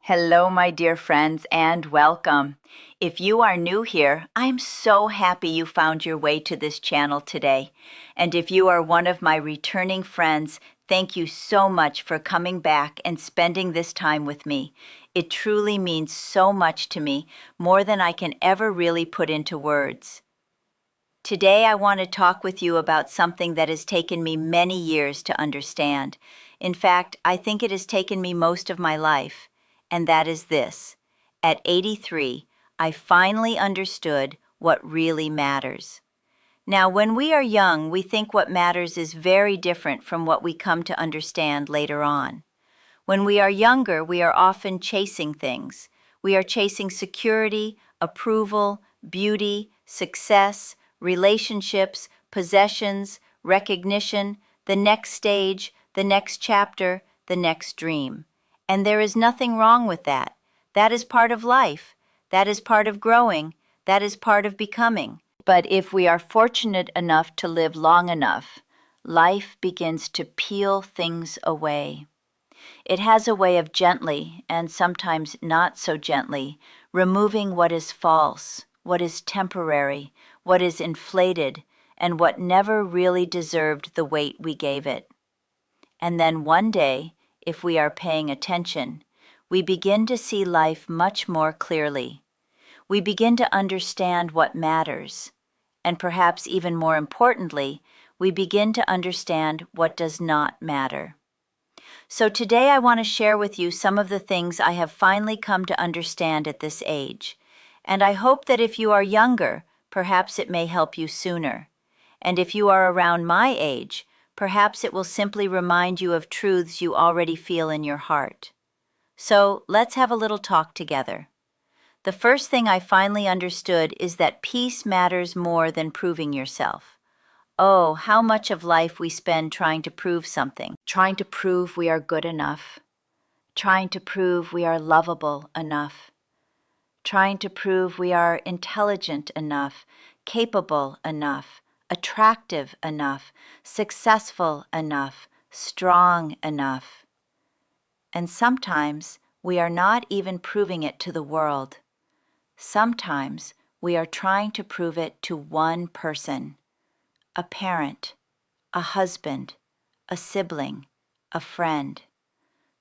Hello, my dear friends, and welcome. If you are new here, I'm so happy you found your way to this channel today. And if you are one of my returning friends, thank you so much for coming back and spending this time with me. It truly means so much to me, more than I can ever really put into words. Today, I want to talk with you about something that has taken me many years to understand. In fact, I think it has taken me most of my life. And that is this. At 83, I finally understood what really matters. Now, when we are young, we think what matters is very different from what we come to understand later on. When we are younger, we are often chasing things. We are chasing security, approval, beauty, success, relationships, possessions, recognition, the next stage, the next chapter, the next dream. And there is nothing wrong with that. That is part of life. That is part of growing. That is part of becoming. But if we are fortunate enough to live long enough, life begins to peel things away. It has a way of gently, and sometimes not so gently, removing what is false, what is temporary, what is inflated, and what never really deserved the weight we gave it. And then one day, if we are paying attention, we begin to see life much more clearly. We begin to understand what matters. And perhaps even more importantly, we begin to understand what does not matter. So today I want to share with you some of the things I have finally come to understand at this age. And I hope that if you are younger, perhaps it may help you sooner. And if you are around my age, perhaps it will simply remind you of truths you already feel in your heart. So let's have a little talk together. The first thing I finally understood is that peace matters more than proving yourself. Oh, how much of life we spend trying to prove something, trying to prove we are good enough, trying to prove we are lovable enough, trying to prove we are intelligent enough, capable enough, attractive enough, successful enough, strong enough. And sometimes we are not even proving it to the world. Sometimes we are trying to prove it to one person, a parent, a husband, a sibling, a friend,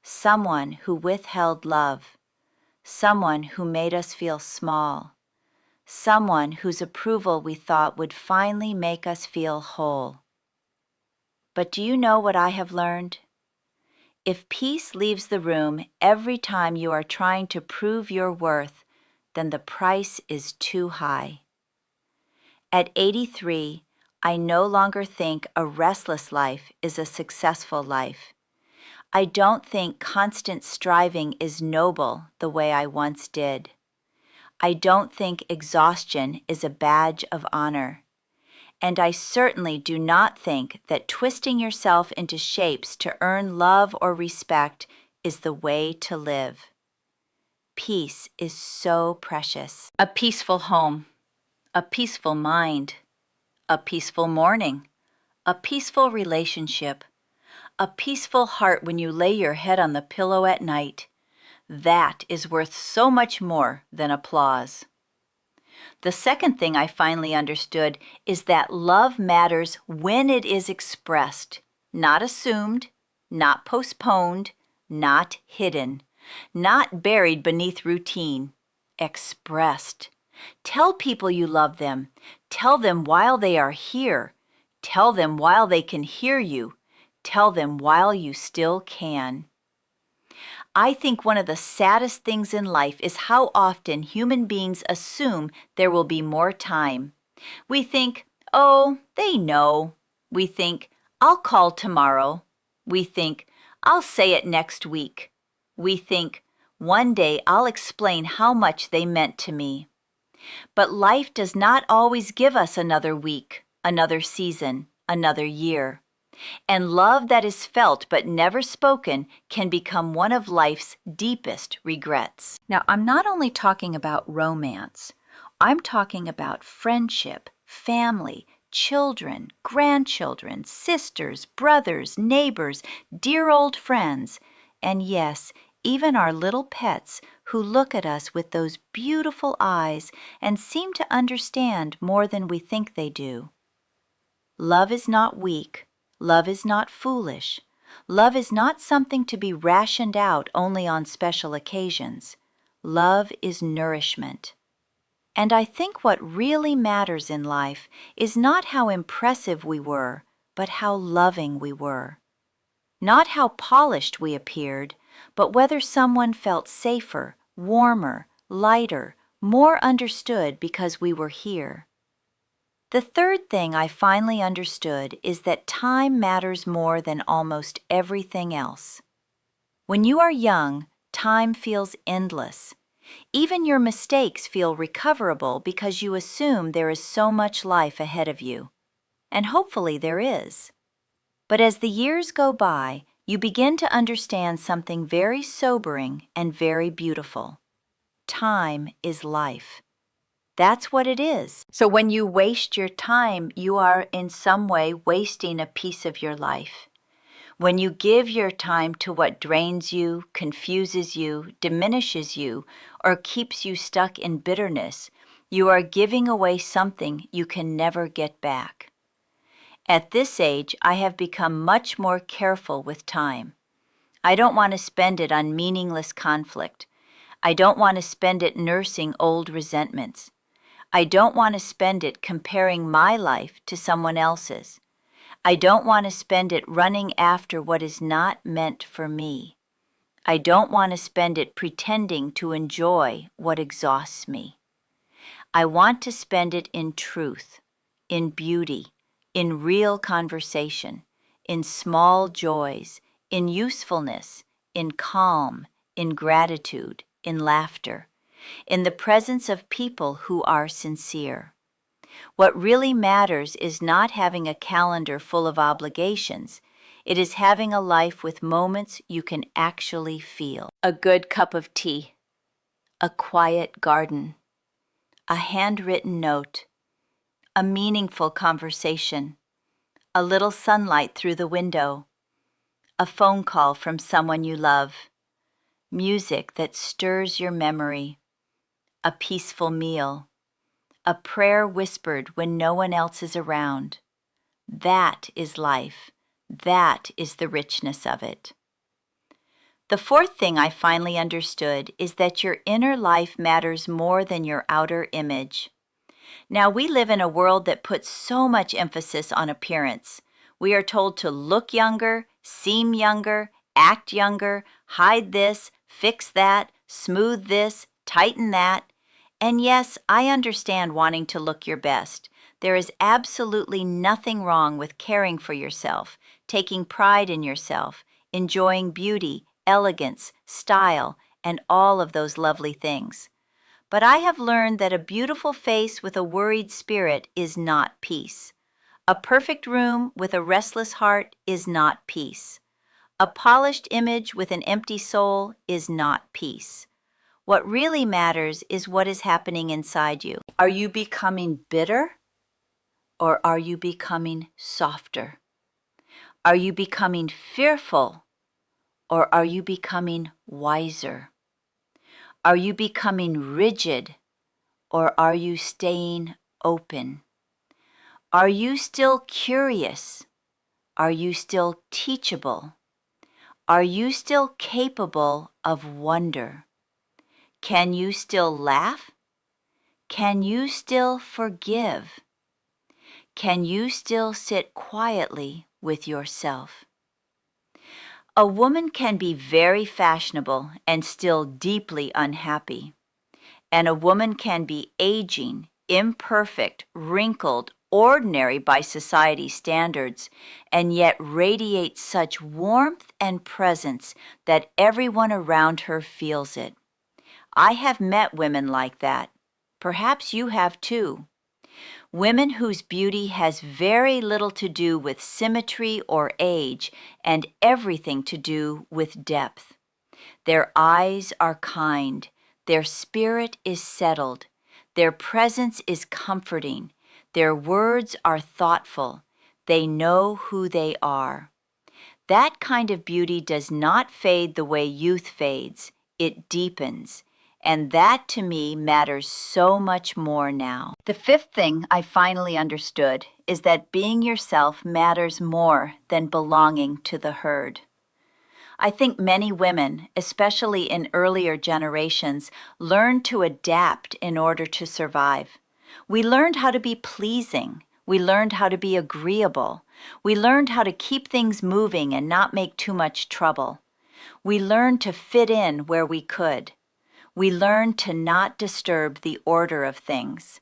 someone who withheld love, someone who made us feel small, someone whose approval we thought would finally make us feel whole. But do you know what I have learned? If peace leaves the room every time you are trying to prove your worth, then the price is too high. At 83, I no longer think a restless life is a successful life. I don't think constant striving is noble the way I once did. I don't think exhaustion is a badge of honor. And I certainly do not think that twisting yourself into shapes to earn love or respect is the way to live. Peace is so precious. A peaceful home, a peaceful mind, a peaceful morning, a peaceful relationship, a peaceful heart when you lay your head on the pillow at night. That is worth so much more than applause. The second thing I finally understood is that love matters when it is expressed, not assumed, not postponed, not hidden, not buried beneath routine. Expressed. Tell people you love them. Tell them while they are here. Tell them while they can hear you. Tell them while you still can. I think one of the saddest things in life is how often human beings assume there will be more time. We think, oh, they know. We think, I'll call tomorrow. We think, I'll say it next week. We think, one day I'll explain how much they meant to me. But life does not always give us another week, another season, another year. And love that is felt but never spoken can become one of life's deepest regrets. Now, I'm not only talking about romance. I'm talking about friendship, family, children, grandchildren, sisters, brothers, neighbors, dear old friends, and yes, even our little pets who look at us with those beautiful eyes and seem to understand more than we think they do. Love is not weak. Love is not foolish. Love is not something to be rationed out only on special occasions. Love is nourishment. And I think what really matters in life is not how impressive we were, but how loving we were. Not how polished we appeared, but whether someone felt safer, warmer, lighter, more understood because we were here. The third thing I finally understood is that time matters more than almost everything else. When you are young, time feels endless. Even your mistakes feel recoverable because you assume there is so much life ahead of you. And hopefully there is. But as the years go by, you begin to understand something very sobering and very beautiful. Time is life. That's what it is. So when you waste your time, you are in some way wasting a piece of your life. When you give your time to what drains you, confuses you, diminishes you, or keeps you stuck in bitterness, you are giving away something you can never get back. At this age, I have become much more careful with time. I don't want to spend it on meaningless conflict. I don't want to spend it nursing old resentments. I don't want to spend it comparing my life to someone else's. I don't want to spend it running after what is not meant for me. I don't want to spend it pretending to enjoy what exhausts me. I want to spend it in truth, in beauty, in real conversation, in small joys, in usefulness, in calm, in gratitude, in laughter, in the presence of people who are sincere. What really matters is not having a calendar full of obligations. It is having a life with moments you can actually feel. A good cup of tea, a quiet garden, a handwritten note, a meaningful conversation, a little sunlight through the window, a phone call from someone you love, music that stirs your memory, a peaceful meal, a prayer whispered when no one else is around. That is life. That is the richness of it. The fourth thing I finally understood is that your inner life matters more than your outer image. Now, we live in a world that puts so much emphasis on appearance. We are told to look younger, seem younger, act younger, hide this, fix that, smooth this, tighten that. And yes, I understand wanting to look your best. There is absolutely nothing wrong with caring for yourself, taking pride in yourself, enjoying beauty, elegance, style, and all of those lovely things. But I have learned that a beautiful face with a worried spirit is not peace. A perfect room with a restless heart is not peace. A polished image with an empty soul is not peace. What really matters is what is happening inside you. Are you becoming bitter, or are you becoming softer? Are you becoming fearful, or are you becoming wiser? Are you becoming rigid, or are you staying open? Are you still curious? Are you still teachable? Are you still capable of wonder? Can you still laugh? Can you still forgive? Can you still sit quietly with yourself? A woman can be very fashionable and still deeply unhappy. And a woman can be aging, imperfect, wrinkled, ordinary by society standards, and yet radiate such warmth and presence that everyone around her feels it. I have met women like that. Perhaps you have too. Women whose beauty has very little to do with symmetry or age and everything to do with depth. Their eyes are kind. Their spirit is settled. Their presence is comforting. Their words are thoughtful. They know who they are. That kind of beauty does not fade the way youth fades. It deepens. And that to me matters so much more now. The fifth thing I finally understood is that being yourself matters more than belonging to the herd. I think many women, especially in earlier generations, learned to adapt in order to survive. We learned how to be pleasing. We learned how to be agreeable. We learned how to keep things moving and not make too much trouble. We learned to fit in where we could. We learned to not disturb the order of things.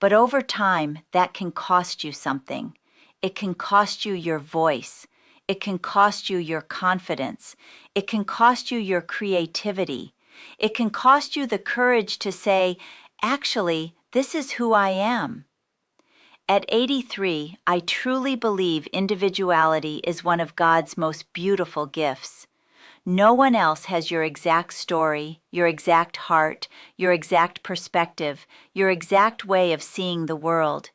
But over time, that can cost you something. It can cost you your voice. It can cost you your confidence. It can cost you your creativity. It can cost you the courage to say, actually, this is who I am. At 83, I truly believe individuality is one of God's most beautiful gifts. No one else has your exact story, your exact heart, your exact perspective, your exact way of seeing the world.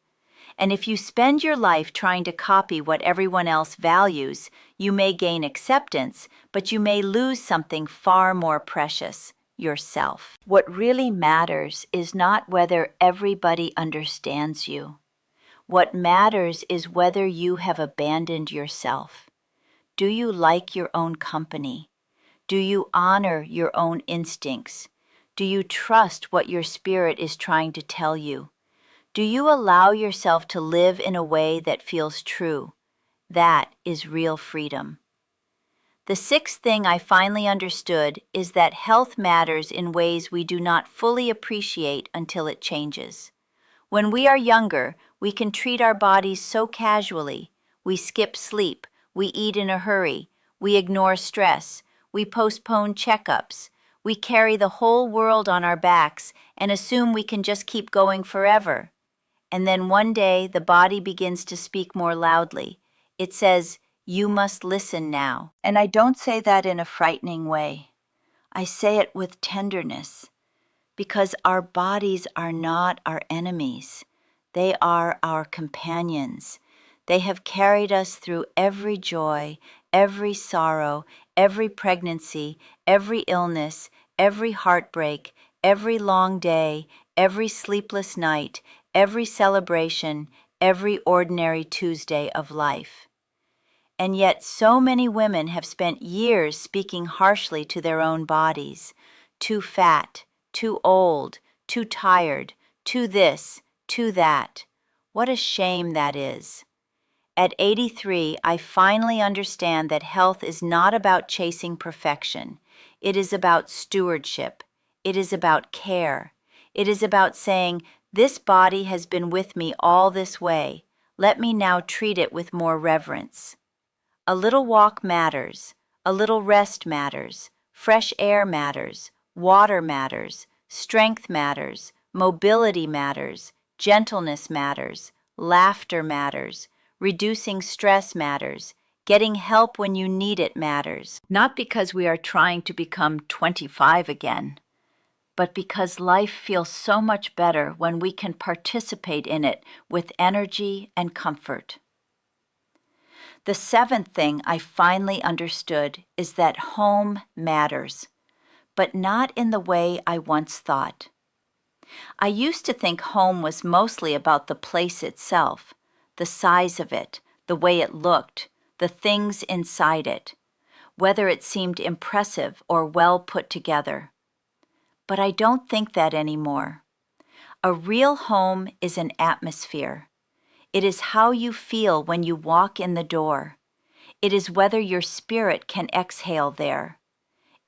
And if you spend your life trying to copy what everyone else values, you may gain acceptance, but you may lose something far more precious, yourself. What really matters is not whether everybody understands you. What matters is whether you have abandoned yourself. Do you like your own company? Do you honor your own instincts? Do you trust what your spirit is trying to tell you? Do you allow yourself to live in a way that feels true? That is real freedom. The sixth thing I finally understood is that health matters in ways we do not fully appreciate until it changes. When we are younger, we can treat our bodies so casually. We skip sleep, we eat in a hurry, we ignore stress, we postpone checkups, we carry the whole world on our backs and assume we can just keep going forever. And then one day the body begins to speak more loudly. It says, "You must listen now." And I don't say that in a frightening way. I say it with tenderness, because our bodies are not our enemies. They are our companions. They have carried us through every joy, every sorrow, every pregnancy, every illness, every heartbreak, every long day, every sleepless night, every celebration, every ordinary Tuesday of life. And yet so many women have spent years speaking harshly to their own bodies. Too fat, too old, too tired, too this, too that. What a shame that is. At 83, I finally understand that health is not about chasing perfection. It is about stewardship. It is about care. It is about saying, this body has been with me all this way. Let me now treat it with more reverence. A little walk matters. A little rest matters. Fresh air matters. Water matters. Strength matters. Mobility matters. Gentleness matters. Laughter matters. Reducing stress matters. Getting help when you need it matters. Not because we are trying to become 25 again, but because life feels so much better when we can participate in it with energy and comfort. The seventh thing I finally understood is that home matters, but not in the way I once thought. I used to think home was mostly about the place itself, the size of it, the way it looked, the things inside it, whether it seemed impressive or well put together. But I don't think that anymore. A real home is an atmosphere. It is how you feel when you walk in the door. It is whether your spirit can exhale there.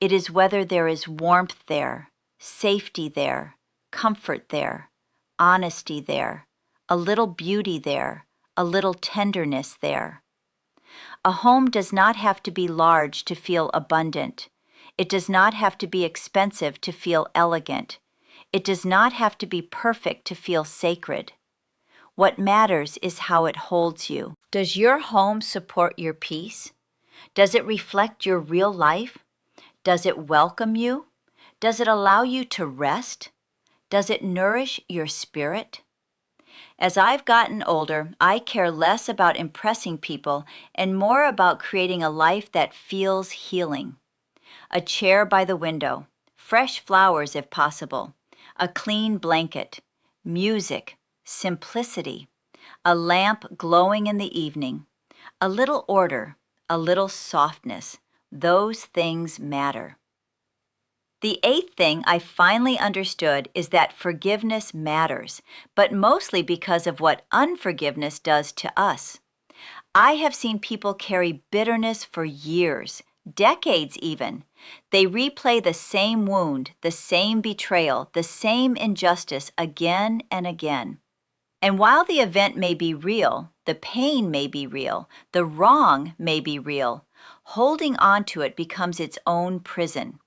It is whether there is warmth there, safety there, comfort there, honesty there, a little beauty there, a little tenderness there. A home does not have to be large to feel abundant. It does not have to be expensive to feel elegant. It does not have to be perfect to feel sacred. What matters is how it holds you. Does your home support your peace? Does it reflect your real life? Does it welcome you? Does it allow you to rest? Does it nourish your spirit? As I've gotten older, I care less about impressing people and more about creating a life that feels healing. A chair by the window, fresh flowers if possible, a clean blanket, music, simplicity, a lamp glowing in the evening, a little order, a little softness. Those things matter. The eighth thing I finally understood is that forgiveness matters, but mostly because of what unforgiveness does to us. I have seen people carry bitterness for years, decades even. They replay the same wound, the same betrayal, the same injustice again and again. And while the event may be real, the pain may be real, the wrong may be real, holding on to it becomes its own prison.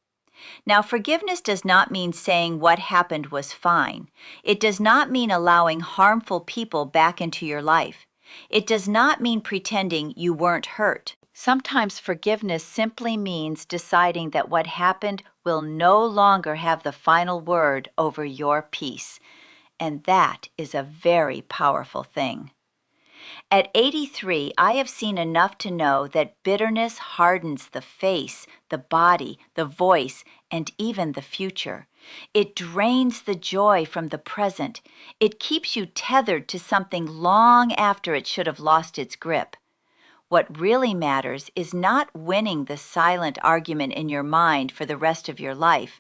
Now, forgiveness does not mean saying what happened was fine. It does not mean allowing harmful people back into your life. It does not mean pretending you weren't hurt. Sometimes forgiveness simply means deciding that what happened will no longer have the final word over your peace. And that is a very powerful thing. At 83, I have seen enough to know that bitterness hardens the face, the body, the voice, and even the future. It drains the joy from the present. It keeps you tethered to something long after it should have lost its grip. What really matters is not winning the silent argument in your mind for the rest of your life.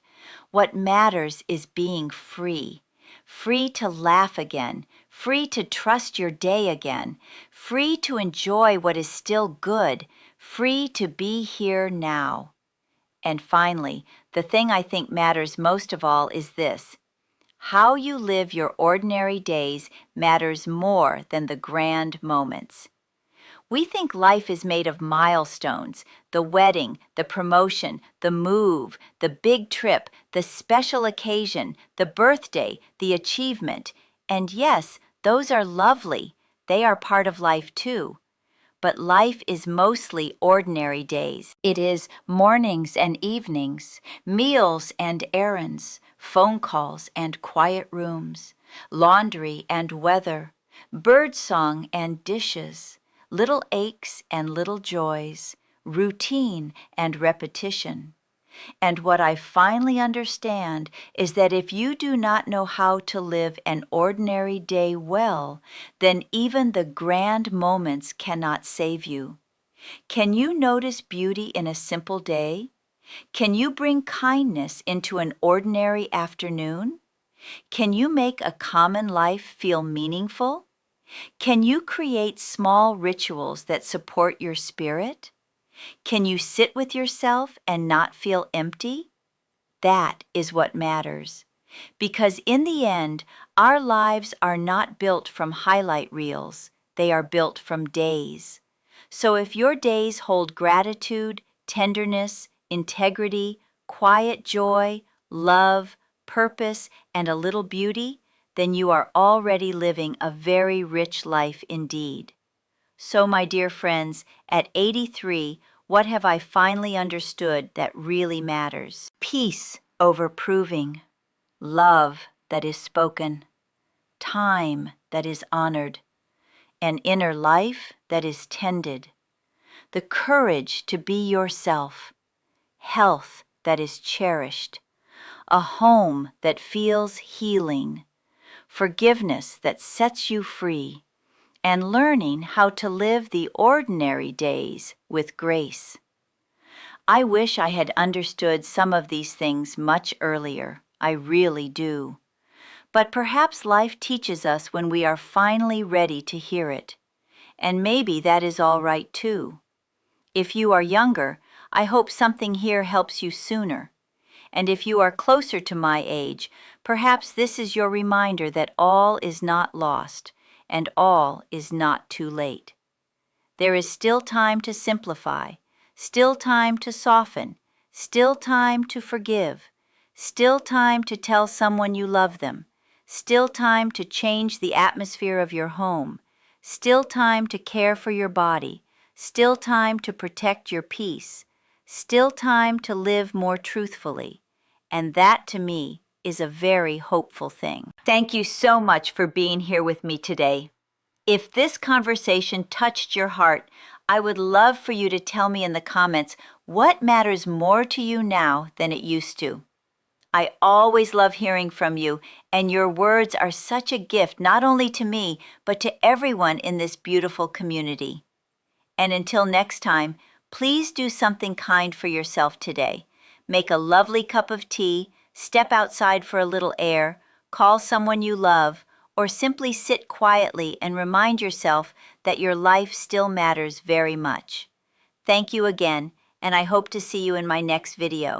What matters is being free. Free to laugh again, free to trust your day again, free to enjoy what is still good, free to be here now. And finally, the thing I think matters most of all is this: how you live your ordinary days matters more than the grand moments. We think life is made of milestones: the wedding, the promotion, the move, the big trip, the special occasion, the birthday, the achievement. And yes, those are lovely. They are part of life too. But life is mostly ordinary days. It is mornings and evenings, meals and errands, phone calls and quiet rooms, laundry and weather, birdsong and dishes, little aches and little joys, routine and repetition. And what I finally understand is that if you do not know how to live an ordinary day well, then even the grand moments cannot save you. Can you notice beauty in a simple day? Can you bring kindness into an ordinary afternoon? Can you make a common life feel meaningful? Can you create small rituals that support your spirit? Can you sit with yourself and not feel empty? That is what matters. Because in the end, our lives are not built from highlight reels. They are built from days. So if your days hold gratitude, tenderness, integrity, quiet joy, love, purpose, and a little beauty, then you are already living a very rich life indeed. So, my dear friends, at 83, what have I finally understood that really matters? Peace over proving, love that is spoken, time that is honored, an inner life that is tended, the courage to be yourself, health that is cherished, a home that feels healing, forgiveness that sets you free, and learning how to live the ordinary days with grace. I wish I had understood some of these things much earlier. I really do. But perhaps life teaches us when we are finally ready to hear it. And maybe that is all right too. If you are younger, I hope something here helps you sooner. And if you are closer to my age, perhaps this is your reminder that all is not lost, and all is not too late. There is still time to simplify, still time to soften, still time to forgive, still time to tell someone you love them, still time to change the atmosphere of your home, still time to care for your body, still time to protect your peace, still time to live more truthfully. And that, to me, is a very hopeful thing. Thank you so much for being here with me today. If this conversation touched your heart, I would love for you to tell me in the comments what matters more to you now than it used to. I always love hearing from you, and your words are such a gift not only to me, but to everyone in this beautiful community. And until next time, please do something kind for yourself today. Make a lovely cup of tea, step outside for a little air, call someone you love, or simply sit quietly and remind yourself that your life still matters very much. Thank you again, and I hope to see you in my next video.